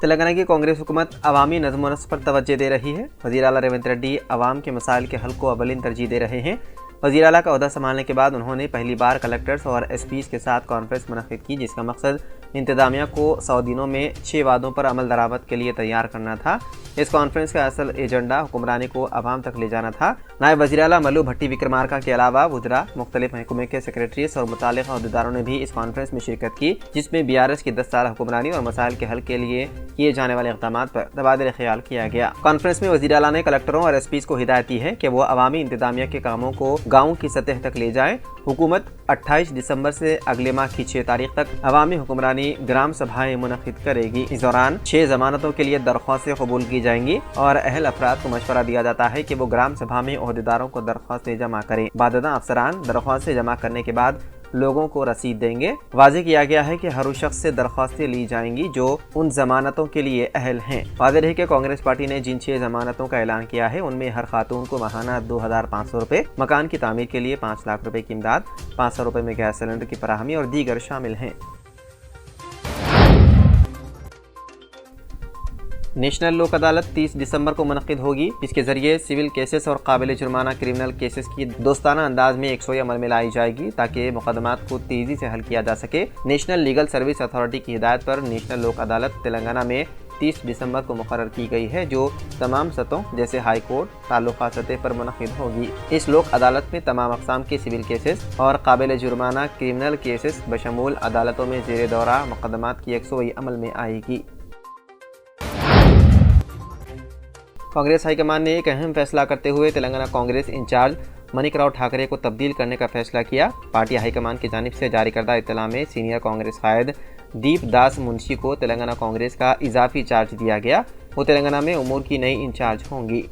تلنگانہ کی کانگریس حکومت عوامی نظم و نسق پر توجہ دے رہی ہے۔ وزیر اعلیٰ ریونت ریڈی عوام کے مسائل کے حل کو اولین ترجیح دے رہے ہیں۔ وزیر اعلیٰ کا عہدہ سنبھالنے کے بعد انہوں نے پہلی بار کلکٹرز اور ایس پیز کے ساتھ کانفرنس منعقد کی، جس کا مقصد انتظامیہ کو 100 دنوں میں 6 وعدوں پر عمل درآمد کے لیے تیار کرنا تھا۔ اس کانفرنس کا اصل ایجنڈا حکمرانی کو عوام تک لے جانا تھا۔ نائب وزیر اعلیٰ ملو بھٹی وکرمارکا کے علاوہ وزراء، مختلف محکمے کے سیکریٹریز اور متعلقہ عہدیداروں نے بھی اس کانفرنس میں شرکت کی، جس میں BRS کی 10 سالہ حکمرانی اور مسائل کے حل کے لیے کیے جانے والے اقدامات پر تبادلہ خیال کیا گیا۔ کانفرنس میں وزیر اعلیٰ نے کلکٹروں اور ایس پیز کو ہدایت دی ہے کہ وہ عوامی انتظامیہ کے کاموں کو گاؤں کی سطح تک لے جائیں۔ حکومت 28 دسمبر سے اگلے ماہ کی 6 تاریخ تک عوامی حکمرانی گرام سبھائیں منعقد کرے گی۔ اس دوران 6 ضمانتوں کے لیے درخواستیں قبول کی جائیں گی اور اہل افراد کو مشورہ دیا جاتا ہے کہ وہ گرام سبھا میں عہدیداروں کو درخواستیں جمع کریں۔ بعدازاں افسران درخواستیں جمع کرنے کے بعد لوگوں کو رسید دیں گے۔ واضح کیا گیا ہے کہ ہر اس شخص سے درخواستیں لی جائیں گی جو ان ضمانتوں کے لیے اہل ہیں۔ واضح ہے کہ کانگریس پارٹی نے جن 6 ضمانتوں کا اعلان کیا ہے ان میں ہر خاتون کو ماہانہ 2500 روپے، مکان کی تعمیر کے لیے 5 لاکھ روپے کی امداد، 500 روپے میں گیس سلنڈر کی فراہمی اور دیگر شامل ہیں۔ نیشنل لوک عدالت 30 دسمبر کو منعقد ہوگی، جس کے ذریعے سول کیسز اور قابل جرمانہ کرمنل کیسز کی دوستانہ انداز میں یکسوئی عمل میں لائی جائے گی تاکہ مقدمات کو تیزی سے حل کیا جا سکے۔ نیشنل لیگل سروس اتھارٹی کی ہدایت پر نیشنل لوک عدالت تلنگانہ میں 30 دسمبر کو مقرر کی گئی ہے، جو تمام سطحوں جیسے ہائی کورٹ تعلقہ سطح پر منعقد ہوگی۔ اس لوک عدالت میں تمام اقسام کے سول کیسز اور قابل جرمانہ کرمنل کیسز بشمول عدالتوں میں زیر دورہ مقدمات کی یکسوئی عمل میں آئے گی۔ کانگریس ہائی کمان نے ایک اہم فیصلہ کرتے ہوئے تلنگانہ کانگریس انچارج منک راؤ ٹھاکرے کو تبدیل کرنے کا فیصلہ کیا۔ پارٹی ہائی کمان کی جانب سے جاری کردہ اطلاع میں سینئر کانگریس قائد دیپ داس منشی کو تلنگانہ کانگریس کا اضافی چارج دیا گیا۔ وہ تلنگانہ میں امور کی نئی انچارج ہوں گی۔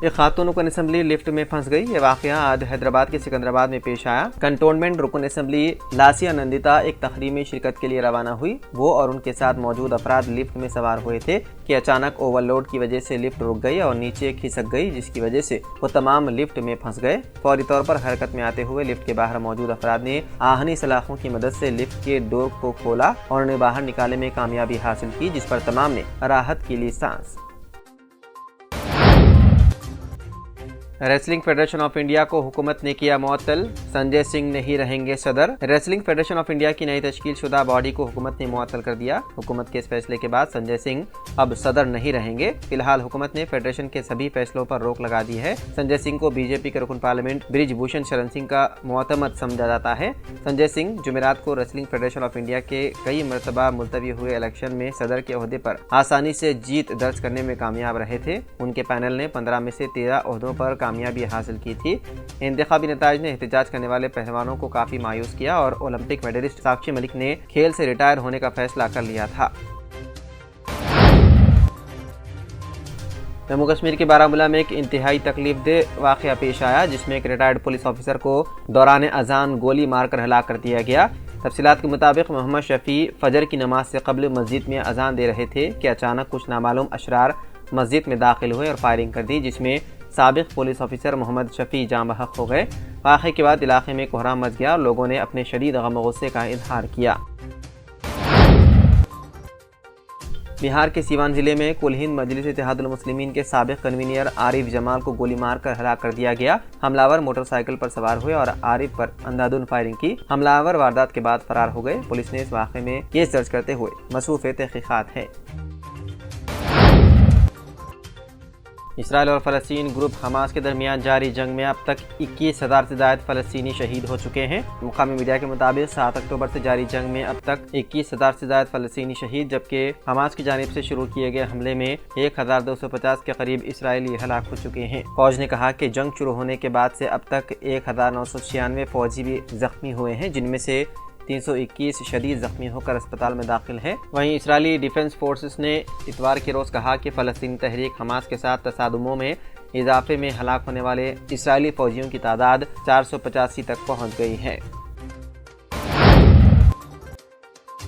ایک خاتون رکن اسمبلی لفٹ میں پھنس گئی۔ یہ واقعہ آج حیدرآباد کے سکندرآباد میں پیش آیا۔ کنٹونمنٹ رکن اسمبلی لاسیا نندیتا ایک تقریب میں شرکت کے لیے روانہ ہوئی۔ وہ اور ان کے ساتھ موجود افراد لفٹ میں سوار ہوئے تھے کہ اچانک اوور لوڈ کی وجہ سے لفٹ رک گئی اور نیچے کھسک گئی، جس کی وجہ سے وہ تمام لفٹ میں پھنس گئے۔ فوری طور پر حرکت میں آتے ہوئے لفٹ کے باہر موجود افراد نے آہنی سلاخوں کی مدد سے لفٹ کے ڈور کو کھولا اور انہیں باہر نکالنے میں کامیابی حاصل کی، جس پر تمام نے راحت کی لی سانس۔ ریسلنگ فیڈریشن آف انڈیا کو حکومت نے کیا معطل، سنجے سنگھ نہیں رہیں گے صدر۔ ریسلنگ فیڈریشن آف انڈیا کی نئی تشکیل شدہ باڈی کو حکومت نے معطل کر دیا۔ حکومت کے اس فیصلے کے بعد سنجے سنگھ اب صدر نہیں رہیں گے۔ فی الحال حکومت نے فیڈریشن کے سبھی فیصلوں پر روک لگا دی ہے۔ سنجے سنگھ کو BJP کے رکن پارلیمنٹ برج بھوشن شرن سنگھ کا معتمد سمجھا جاتا ہے۔ سنجے سنگھ جمعرات کو ریسلنگ فیڈریشن آف انڈیا کے کئی مرتبہ ملتوی ہوئے الیکشن میں صدر کے عہدے پر آسانی سے جیت درج کرنے میں کامیاب رہے تھے۔ ان کے پینل نے 15 میں سے 13 عہدوں پر کامیابی حاصل کی تھی۔ انتخابی نتائج نے احتجاج کرنے والے پہلوانوں کو کافی مایوس کیا اور اولمپک میڈلسٹ ساکشی ملک نے کھیل سے ریٹائر ہونے کا فیصلہ کر لیا تھا۔ جموں کشمیر کے بارہمولہ میں ایک انتہائی تکلیف دہ واقعہ پیش آیا، جس میں ایک ریٹائرڈ پولیس آفیسر کو دوران اذان گولی مار کر ہلاک کر دیا گیا۔ تفصیلات کے مطابق محمد شفیع فجر کی نماز سے قبل مسجد میں اذان دے رہے تھے کہ اچانک کچھ نامعلوم اشرار مسجد میں داخل ہوئے اور فائرنگ کر دی، جس میں سابق پولیس آفیسر محمد شفیع جاں بحق ہو گئے۔ واقعے کے بعد علاقے میں کوہرام مچ گیا اور لوگوں نے اپنے شدید غم و غصے کا اظہار کیا۔ بہار کے سیوان ضلع میں کل ہند مجلس اتحاد المسلمین کے سابق کنوینر عارف جمال کو گولی مار کر ہلاک کر دیا گیا۔ حملہ موٹر سائیکل پر سوار ہوئے اور عارف پر اندھادھند فائرنگ کی۔ حملہ آور واردات کے بعد فرار ہو گئے۔ پولیس نے اس واقعے میں کیس درج کرتے ہوئے مصروف تحقیقات ہے۔ اسرائیل اور فلسطین گروپ حماس کے درمیان جاری جنگ میں اب تک 21,000 سے زائد فلسطینی شہید ہو چکے ہیں۔ مقامی میڈیا کے مطابق 7 اکتوبر سے جاری جنگ میں اب تک 21,000 سے زائد فلسطینی شہید، جبکہ حماس کی جانب سے شروع کیے گئے حملے میں 1,250 کے قریب اسرائیلی ہلاک ہو چکے ہیں۔ فوج نے کہا کہ جنگ شروع ہونے کے بعد سے اب تک 1,996 فوجی بھی زخمی ہوئے ہیں، جن میں سے 321 شدید زخمی ہو کر اسپتال میں داخل ہیں۔ وہیں اسرائیلی ڈیفنس فورسز نے اتوار کے روز کہا کہ فلسطینی تحریک حماس کے ساتھ تصادموں میں اضافے میں ہلاک ہونے والے اسرائیلی فوجیوں کی تعداد 485 تک پہنچ گئی ہے۔